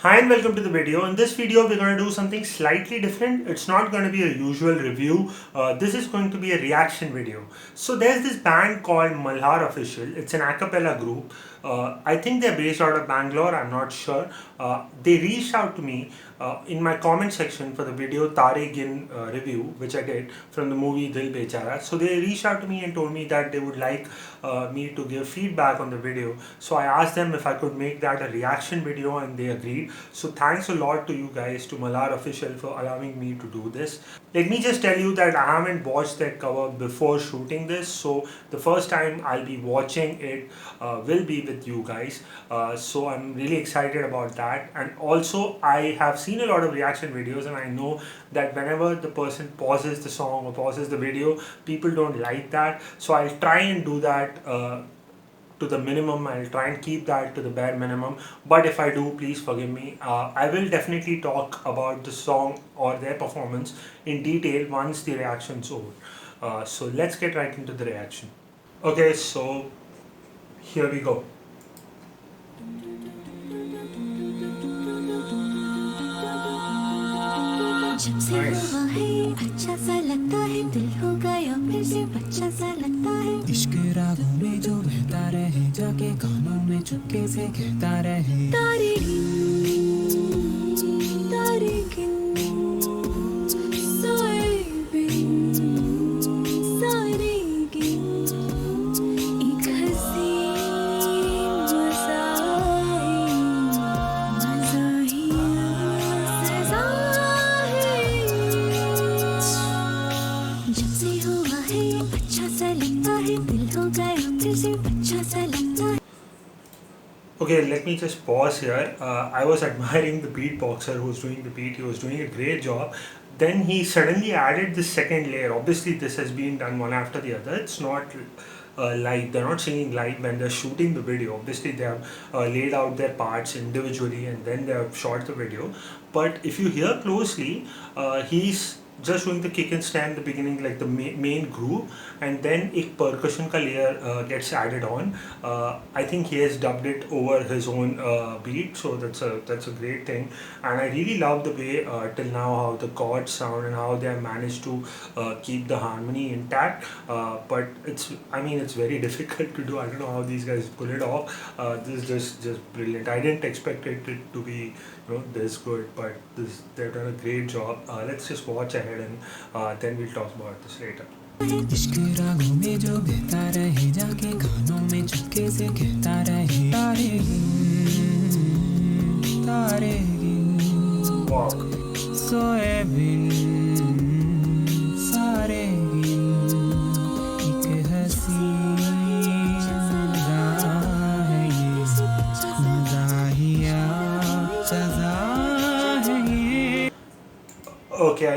Hi and welcome to the video. In this video, we're going to do something slightly different. It's not going to be a usual review. This is going to be a reaction video. So there's this band called Malhaar Official. It's an acapella group. I think they're based out of Bangalore. I'm not sure. They reached out to me in my comment section for the video Taare Ginn review, which I did from the movie Dil Bechara. So they reached out to me and told me that they would like me to give feedback on the video. So I asked them if I could make that a reaction video and they agreed. So thanks a lot to you guys, to Malhaar Official, for allowing me to do this. Let me just tell you that I haven't watched that cover before shooting this. So the first time I'll be watching it will be with you guys. So I'm really excited about that. And also I have seen a lot of reaction videos and I know that whenever the person pauses the song or pauses the video, people don't like that. So I'll try and do that to the minimum. I'll try and keep that to the bare minimum, but if I do, please forgive me. I will definitely talk about the song or their performance in detail once the reaction's over. So let's get right into the reaction. Okay, so here we go. जब से हुआ है अच्छा सा लगता है दिल हो गया फिर से बच्चा सा लगता है इश्क रागों में जो बहता रहे जाके कानों में चुपके से कहता रहे तारे गिन सोए बिन सारे गिन एक हंसी सजा है जब से हुआ है अच्छा सा लगता है दिल हो गया फिर से बच्चा सा लगता है. Okay, let me just pause here. I was admiring the beatboxer who was doing the beat. He was doing a great job. Then he suddenly added this second layer. Obviously, this has been done one after the other. It's not live. They're not singing live when they're shooting the video. Obviously, they have laid out their parts individually and then they have shot the video. But if you hear closely, he's just doing the kick and stand at the beginning, like the main groove, and then a percussion ka layer gets added on. I think he has dubbed it over his own beat, so that's a great thing. And I really love the way till now how the chords sound and how they have managed to keep the harmony intact. But it's very difficult to do. I don't know how these guys pull it off. This is just brilliant. I didn't expect it to be this good, but they've done a great job. Let's just watch ahead and then we'll talk about this later. इश्क रागों में जो बहता रहे जाके कानों में चुपके से कहता रहे तारे गिन Walk. सोए बिन सारे गिन एक हंसी मज़ाहिया सजा है ये. Okay, I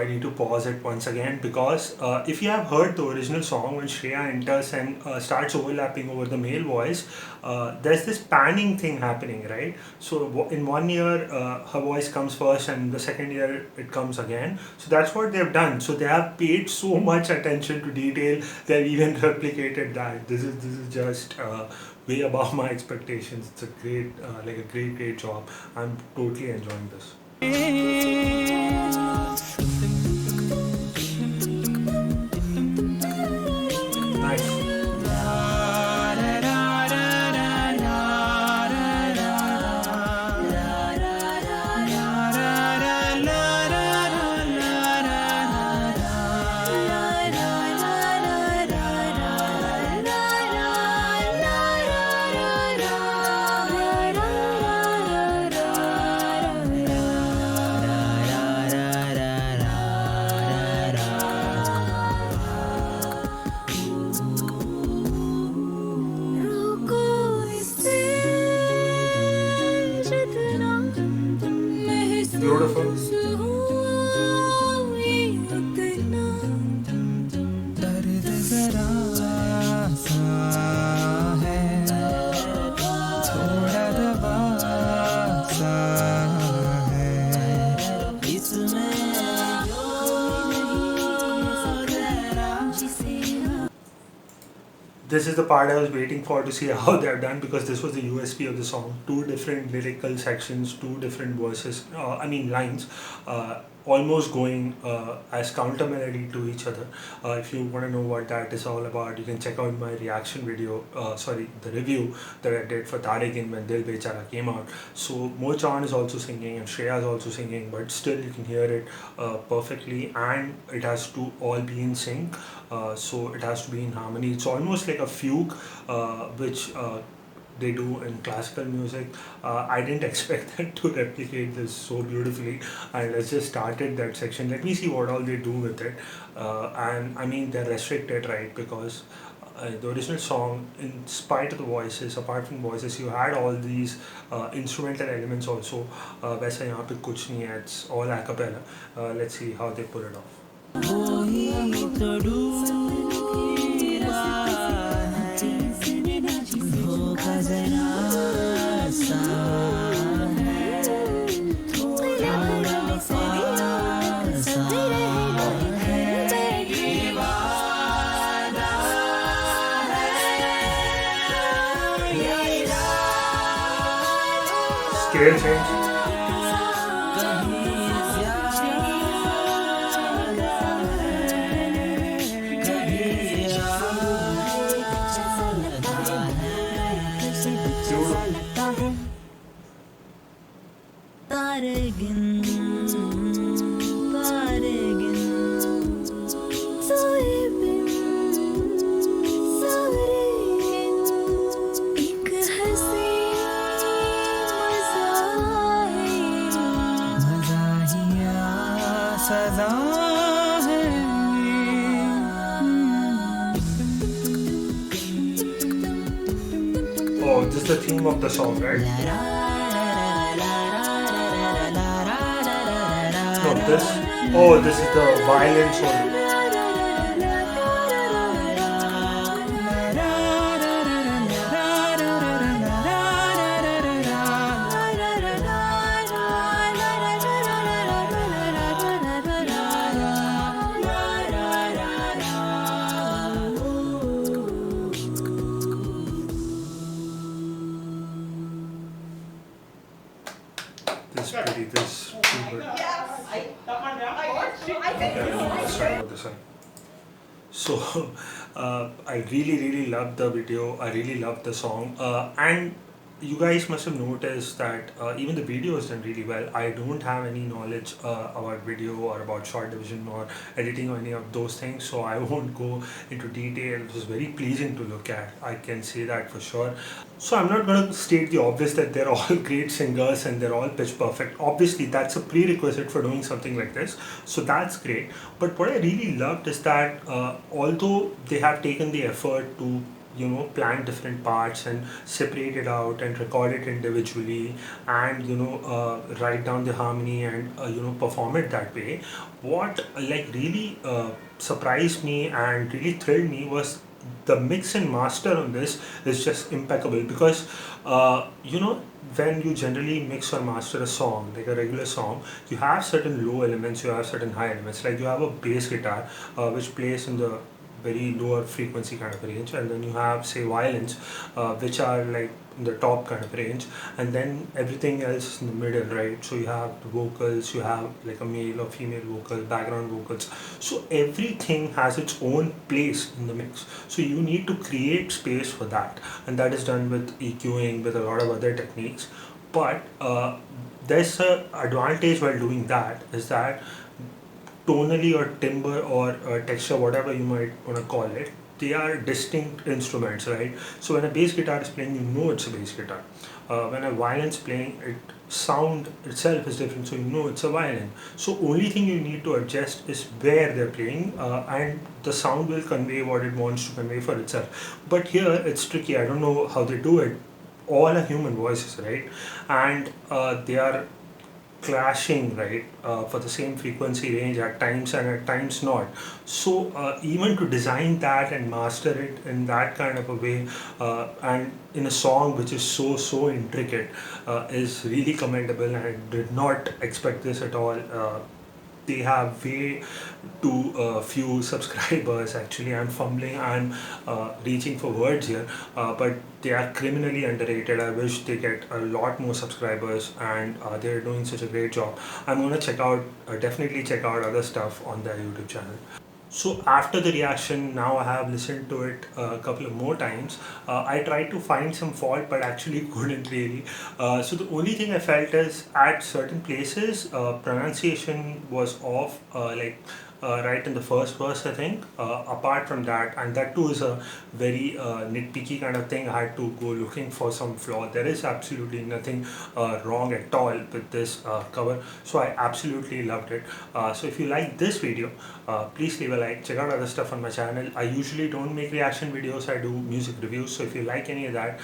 need to pause it once again because if you have heard the original song when Shreya enters and starts overlapping over the male voice, there's this panning thing happening, right? So in one year her voice comes first and the second year it comes again. So that's what they've done. So they have paid so much attention to detail. They've even replicated that. This is just way above my expectations. It's a great job. I'm totally enjoying this. Nice. this is the part I was waiting for to see how they're done, because this was the USP of the song. Two different lyrical sections, two different verses, lines, almost going as counter melody to each other. If you want to know what that is all about, you can check out my reaction video, the review that I did for Taare Ginn when Dil Bechara came out. So Mohit-Shreya is also singing and Shreya is also singing, but still you can hear it perfectly, and it has to all be in sync. So it has to be in harmony. It's almost like a fugue, which they do in classical music. I didn't expect them to replicate this so beautifully, and let's just started that section. Let me see what all they do with it. And I mean, they're restricted, right? Because the original song, in spite of the voices, apart from voices, you had all these instrumental elements also. वैसे यहाँ पे कुछ नहीं है, it's all acapella. Let's see how they pull it off. Scale change. तारे गिन तारे गिन सोए बिन सारे गिन एक हंसी मज़ाहिया सज़ा है Oh, this is the theme of the song, right? No, this. Oh, this is the violin solo. This is pretty. This is pretty good. Let's try with this one. So, I really love the video. I really love the song. And you guys must have noticed that even the video is done really well. I don't have any knowledge about video or about short division or editing or any of those things, so I won't go into detail. It was very pleasing to look at, I can say that for sure. So I'm not going to state the obvious that they're all great singers and they're all pitch perfect. Obviously that's a prerequisite for doing something like this, so that's great. But what I really loved is that although they have taken the effort to plan different parts and separate it out and record it individually, and write down the harmony and perform it that way, what really surprised me and really thrilled me was the mix and master on this is just impeccable. Because when you generally mix or master a song, like a regular song, you have certain low elements, you have certain high elements. Like you have a bass guitar which plays in the very lower frequency kind of range, and then you have, say, violins which are like in the top kind of range, and then everything else is in the middle, right? So you have the vocals, you have like a male or female vocal, background vocals, so everything has its own place in the mix. So you need to create space for that, and that is done with EQing, with a lot of other techniques. But there's an advantage while doing that, is that tonally or timbre or texture, whatever you might want to call it, they are distinct instruments, right? So when a bass guitar is playing, you know it's a bass guitar. When a violin is playing, it sound itself is different, so you know it's a violin. So only thing you need to adjust is where they're playing, and the sound will convey what it wants to convey for itself. But here it's tricky. I don't know how they do it. All are human voices, right? And they are clashing, right, for the same frequency range at times and at times not. So even to design that and master it in that kind of a way, and in a song which is so intricate, is really commendable, and I did not expect this at all. they have way too few subscribers. Actually, I'm fumbling, I'm reaching for words here, but they are criminally underrated. I wish they get a lot more subscribers, and they're doing such a great job. I'm gonna check out, definitely check out other stuff on their YouTube channel. So after the reaction, now I have listened to it a couple of more times. I tried to find some fault, but actually couldn't really. So the only thing I felt is at certain places, pronunciation was off, right in the first verse, I think. Apart from that, and that too is a very nitpicky kind of thing. I had to go looking for some flaw. There is absolutely nothing wrong at all with this cover. So I absolutely loved it. So if you like this video, please leave a like. Check out other stuff on my channel. I usually don't make reaction videos. I do music reviews. So if you like any of that,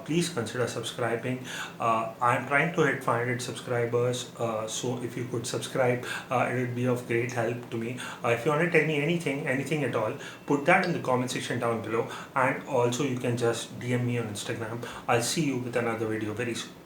please consider subscribing. I'm trying to hit 500 subscribers. So if you could subscribe, it would be of great help to me. If you want to tell me anything at all, put that in the comment section down below, and also you can just DM me on Instagram. I'll see you with another video very soon.